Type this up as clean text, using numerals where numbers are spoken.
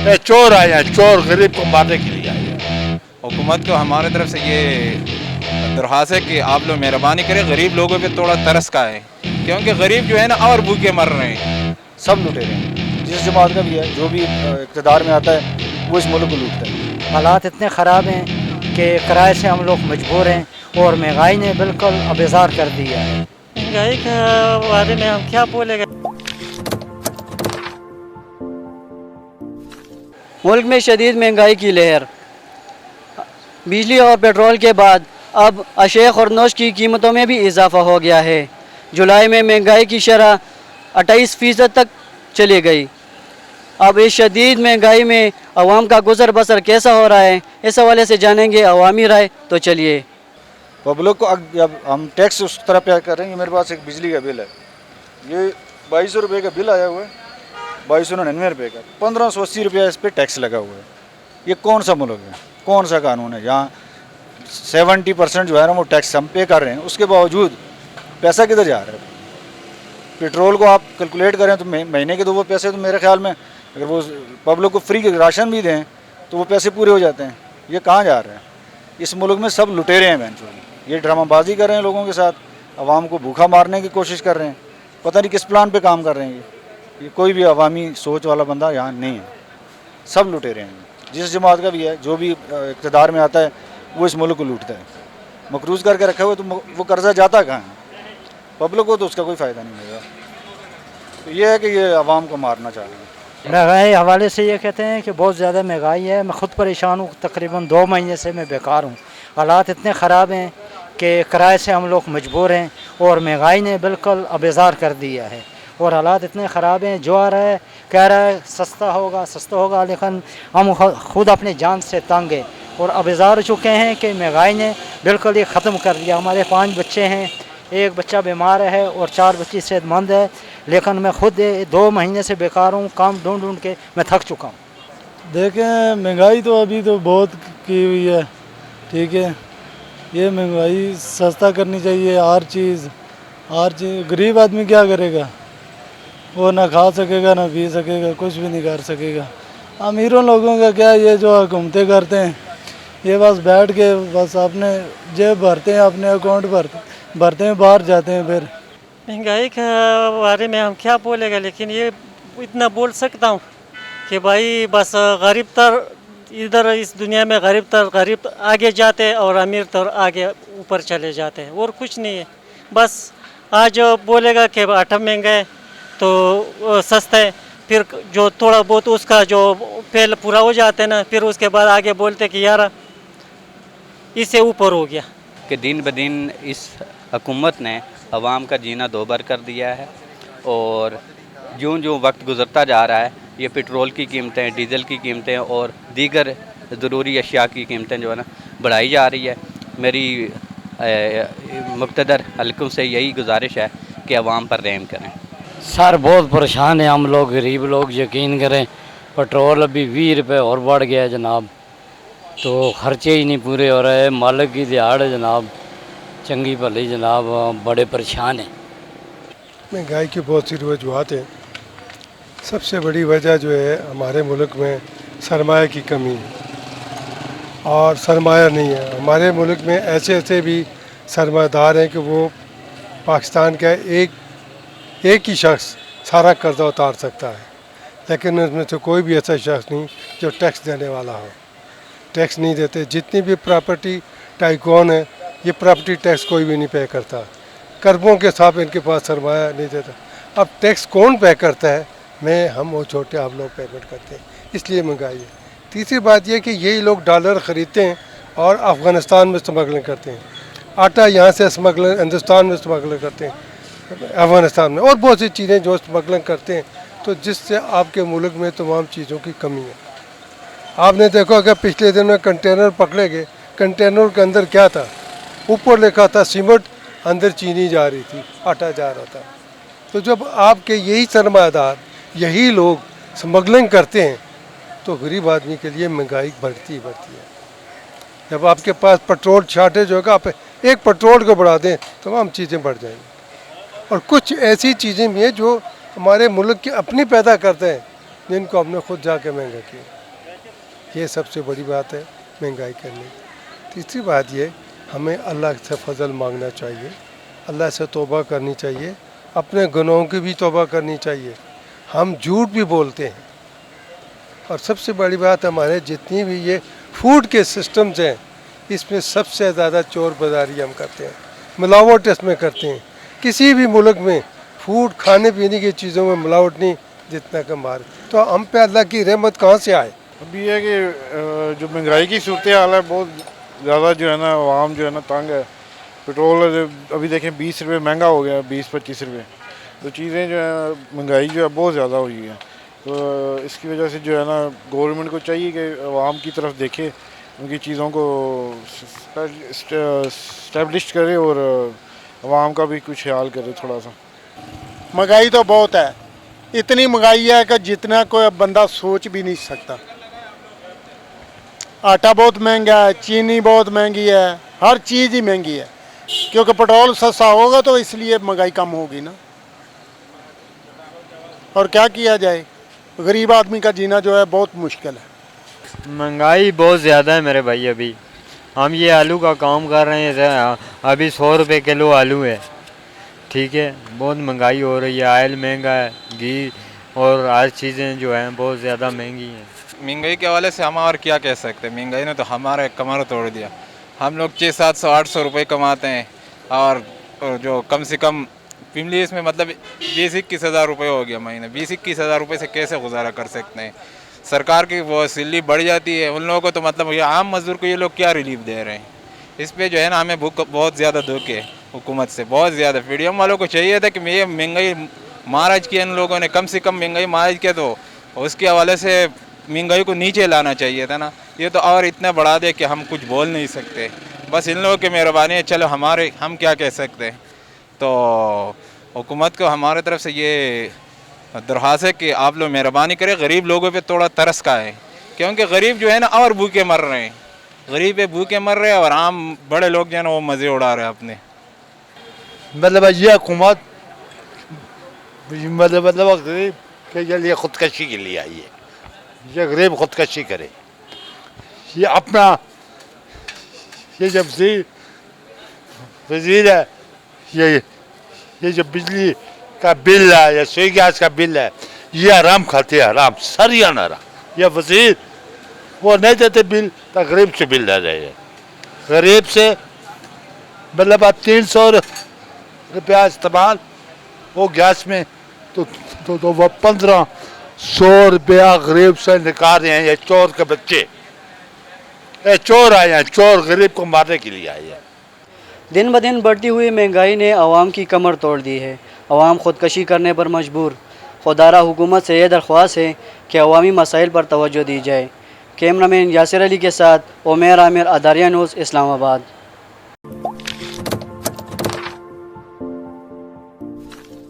ये चोर आए हैं, चोर गरीब को मारने के लिए आए हैं। हुकूमत को हमारे तरफ से ये दरख्वास्त है कि आप लोग मेहरबानी करें, गरीब लोगों पे थोड़ा तरस का है, क्योंकि गरीब जो है ना और भूखे मर रहे हैं। सब लुटेरे हैं, जिस जमात का भी है, जो भी इक़्तिदार में आता है वो इस मुल्क को लूटता है। हालात इतने ख़राब हैं कि किराए से हम लोग मजबूर हैं और महंगाई ने बिल्कुल अबेजार कर दिया है। महंगाई के बारे में हम क्या बोलेंगे। मुल्क में शदीद महंगाई की लहर। बिजली और पेट्रोल के बाद अब अशेख और नोश की कीमतों में भी इजाफा हो गया है। जुलाई में महंगाई की शरह 28% तक चली गई। अब इस शदीद महंगाई में अवाम का गुजर बसर कैसा हो रहा है, इस हवाले से जानेंगे अवामी राय। तो चलिए। पब्लिक को जब हम टैक्स उस तरह पे करेंगे, मेरे पास एक बिजली का बिल है, ये 2200 रुपये का बिल आया हुआ है, 2299 रुपये का, 1580 रुपया इस पर टैक्स लगा हुआ है। ये कौन सा मुल्क है, कौन सा कानून है जहाँ 70% जो है ना वो टैक्स हम पे कर रहे हैं, उसके बावजूद पैसा किधर जा रहा है। पेट्रोल को आप कैलकुलेट करें तो महीने के 2 पैसे तो मेरे ख्याल में अगर वो पब्लिक को फ्री राशन भी दें तो वो पैसे पूरे हो जाते हैं। ये कहाँ जा रहे हैं। इस मुल्क में सब लुटेरे हैं बेंचुअली, ये ड्रामाबाजी कर रहे हैं लोगों के साथ, आवाम को भूखा मारने की कोशिश कर रहे हैं। पता नहीं किस प्लान पे काम कर रहे हैं। ये कोई भी अवामी सोच वाला बंदा यहाँ नहीं है, सब लुटेरे हैं। जिस जमात का भी है, जो भी इक़्तिदार में आता है वो इस मुल्क को लूटता है। मकरूज़ करके रखा हुआ तो वो कर्जा जाता कहाँ है, पब्लिक को तो उसका कोई फ़ायदा नहीं मिलेगा। तो ये है कि ये आवाम को मारना चाह रहे हैं। महंगाई हवाले से ये कहते हैं कि बहुत ज़्यादा महंगाई है। मैं ख़ुद परेशान हूँ, तकरीबन 2 महीने से मैं बेकार हूँ। हालात इतने ख़राब हैं कि किराए से हम लोग मजबूर हैं और महंगाई ने बिल्कुल अबेजार कर दिया है। और हालात इतने ख़राब हैं, जो आ रहा है कह रहा है सस्ता होगा, लेकिन हम खुद अपनी जान से तंग हैं और अबेजार चुके हैं कि महंगाई ने बिल्कुल ये ख़त्म कर दिया। हमारे 5 बच्चे हैं, एक बच्चा बीमार है और 4 बच्चे सेहतमंद है, लेकिन मैं खुद 2 महीने से बेकार हूँ। काम ढूंढ के मैं थक चुका हूँ। देखें, महंगाई तो अभी तो बहुत की हुई है, ठीक है। ये महंगाई सस्ता करनी चाहिए हर चीज़। गरीब आदमी क्या करेगा, वो ना खा सकेगा ना पी सकेगा, कुछ भी नहीं कर सकेगा। अमीरों लोगों का क्या, ये जो हुकूमतें करते हैं, ये बस बैठ के बस अपने जेब भरते हैं, अपने अकाउंट भरते हैं, बाहर जाते हैं। फिर महंगाई के बारे में हम क्या बोलेंगे, लेकिन ये इतना बोल सकता हूँ कि भाई बस गरीब तर इधर इस दुनिया में गरीब आगे जाते हैं और अमीर तर आगे ऊपर चले जाते हैं, और कुछ नहीं है। बस आज बोलेगा कि आटा महंगा है तो सस्ता है, फिर जो थोड़ा बहुत उसका जो पहले पूरा हो जाता है ना, फिर उसके बाद आगे बोलते कि यार इससे ऊपर हो गया। कि दिन ब दिन इस हुकूमत ने अवाम का जीना दोबर कर दिया है, और यूँ जो वक्त गुज़रता जा रहा है, ये पेट्रोल की कीमतें, डीज़ल की कीमतें और दीगर ज़रूरी अशिया की कीमतें जो है ना बढ़ाई जा रही है। मेरी मुक़्तदर हल्कों से यही गुजारिश है कि अवाम पर रहम करें। सर बहुत परेशान हैं हम लोग, गरीब लोग। यकीन करें, पेट्रोल अभी 20 रुपये और बढ़ गया है जनाब, तो खर्चे ही नहीं पूरे हो रहे। मालिक की दिहाड़ है जनाब, चंगी भली जनाब, बड़े परेशान हैं। महंगाई की बहुत सी वजूहत हैं। सबसे बड़ी वजह जो है हमारे मुल्क में सरमाया की कमी है, और सरमाया नहीं है। हमारे मुल्क में ऐसे भी सरमायादार हैं कि वो पाकिस्तान का एक ही शख्स सारा कर्जा उतार सकता है, लेकिन उसमें से कोई भी ऐसा शख्स नहीं जो टैक्स देने वाला हो। टैक्स नहीं देते। जितनी भी प्रॉपर्टी टाइकून है, ये प्रॉपर्टी टैक्स कोई भी नहीं पे करता। कर्ज़ों के साथ इनके पास सरमाया नहीं देता। अब टैक्स कौन पे करता है? हम वो छोटे आप लोग पेमेंट करते हैं, इसलिए महंगाई है। तीसरी बात यह कि यही लोग डॉलर ख़रीदते हैं और अफ़गानिस्तान में स्मगलिंग करते हैं। आटा यहाँ से स्मगलिंग हिंदुस्तान में स्मगलिंग करते हैं, अफ़गानिस्तान में, और बहुत सी चीज़ें जो स्मगलिंग करते हैं, तो जिससे आपके मुल्क में तमाम चीज़ों की कमी है। आपने देखा कि पिछले दिन में कंटेनर पकड़े गए, कंटेनर के अंदर क्या था? ऊपर लिखा था सीमेंट, अंदर चीनी जा रही थी, आटा जा रहा था। तो जब आपके यही सरमायादार, यही लोग स्मगलिंग करते हैं, तो गरीब आदमी के लिए महंगाई बढ़ती है। जब आपके पास पेट्रोल शॉर्टेज होगा, आप एक पेट्रोल को बढ़ा दें, तमाम चीज़ें बढ़ जाएंगी। और कुछ ऐसी चीज़ें भी हैं जो हमारे मुल्क की अपनी पैदा करते हैं, जिनको हमने खुद जाके महंगा किया। ये सबसे बड़ी बात है महंगाई करने की। तीसरी बात ये, हमें अल्लाह से फजल मांगना चाहिए, अल्लाह से तौबा करनी चाहिए, अपने गुनाहों की भी तौबा करनी चाहिए। हम झूठ भी बोलते हैं, और सबसे बड़ी बात हमारे जितनी भी ये फूड के सिस्टम्स हैं, इसमें सबसे ज़्यादा चोर बाजारी हम करते हैं, मिलावट इसमें करते हैं। किसी भी मुल्क में फूड खाने पीने की चीज़ों में मिलावट नहीं जितना का मार, तो हम पे अल्लाह की रहमत कहाँ से आए। अभी है कि जो महंगाई की सूरत हाल है बहुत ज़्यादा जो है ना आवाम जो है ना तंग है। पेट्रोल अभी देखें 20 रुपये महंगा हो गया, 20-25 रुपये। तो चीज़ें जो है महंगाई जो है बहुत ज़्यादा हुई है। तो इसकी वजह से जो है ना गवर्नमेंट को चाहिए कि आवाम की तरफ देखे, उनकी चीज़ों को स्टैब्लिश करे और आवाम का भी कुछ ख्याल करे थोड़ा सा। महंगाई तो बहुत है, इतनी महंगाई है कि जितना कोई बंदा सोच भी नहीं सकता। आटा बहुत महंगा है, चीनी बहुत महंगी है, हर चीज़ ही महंगी है, क्योंकि पेट्रोल सस्ता होगा तो इसलिए महंगाई कम होगी ना। और क्या किया जाए, गरीब आदमी का जीना जो है बहुत मुश्किल है। महंगाई बहुत ज़्यादा है मेरे भाई। अभी हम ये आलू का काम कर रहे हैं, अभी 100 रुपये किलो आलू है, ठीक है। बहुत महंगाई हो रही है, ऑयल महंगा है, घी और हर चीज़ें जो हैं बहुत ज़्यादा महंगी हैं। महंगाई के हवाले से हम और क्या कह सकते हैं। महंगाई ने तो हमारे कमर तोड़ दिया। हम लोग 600-700-800 रुपये कमाते हैं, और जो कम से कम फैमिली इसमें मतलब 20-21 हज़ार रुपये हो गया महीने। 20-21 हज़ार रुपये से कैसे गुजारा कर सकते हैं। सरकार की वो सैलरी बढ़ जाती है, उन लोगों को तो मतलब ये आम मजदूर को ये लोग क्या रिलीफ दे रहे हैं। इस पे जो है ना हमें बहुत ज़्यादा दुख है हुकूमत से, बहुत ज़्यादा। पीडीएम वालों को चाहिए था कि ये महंगाई महाराज की इन लोगों ने कम से कम महंगाई महाराज के, तो उसके हवाले से महंगाई को नीचे लाना चाहिए था ना। ये तो और इतना बढ़ा दे कि हम कुछ बोल नहीं सकते। बस इन लोगों की मेहरबानी है, चलो हम क्या कह सकते हैं। तो हुकूमत को हमारे तरफ से ये दरख्वास्त है कि आप लोग मेहरबानी करें, गरीब लोगों पे थोड़ा तरस का है, क्योंकि गरीब जो है ना और भूखे मर रहे हैं। गरीब है भूखे मर रहे हैं, और आम बड़े लोग जो है ना वो मज़े उड़ा रहे हैं अपने। मतलब ये हुकूमत मतलब गरीब के लिए खुदकशी के लिए आई है। ये गरीब खुदकशी करे, ये अपना ये जब वजीर है, ये जो बिजली का बिल है या सुई गैस का बिल है, ये आराम खाते हैं, आराम सरियाना आराम। ये वजीर वो नहीं देते बिल, तो गरीब से बिल ले रहे हैं। गरीब से मतलब आप 300 रुपया इस्तेमाल वो गैस में, तो वो 1500 रुपया गरीब से निकाल रहे हैं। ये चोर के बच्चे, ये चोर आए हैं, चोर गरीब को मारने के लिए आए हैं। दिन ब दिन बढ़ती हुई महंगाई ने आवाम की कमर तोड़ दी है। आवाम ख़ुदकशी करने पर मजबूर। खुदारा हुकूमत से यह दरख्वास्त है कि अवामी मसाइल पर तवज्जो दी जाए। कैमरामैन यासिर अली के साथ उमैर आमिर, अदारिया न्यूज़, इस्लामाबाद।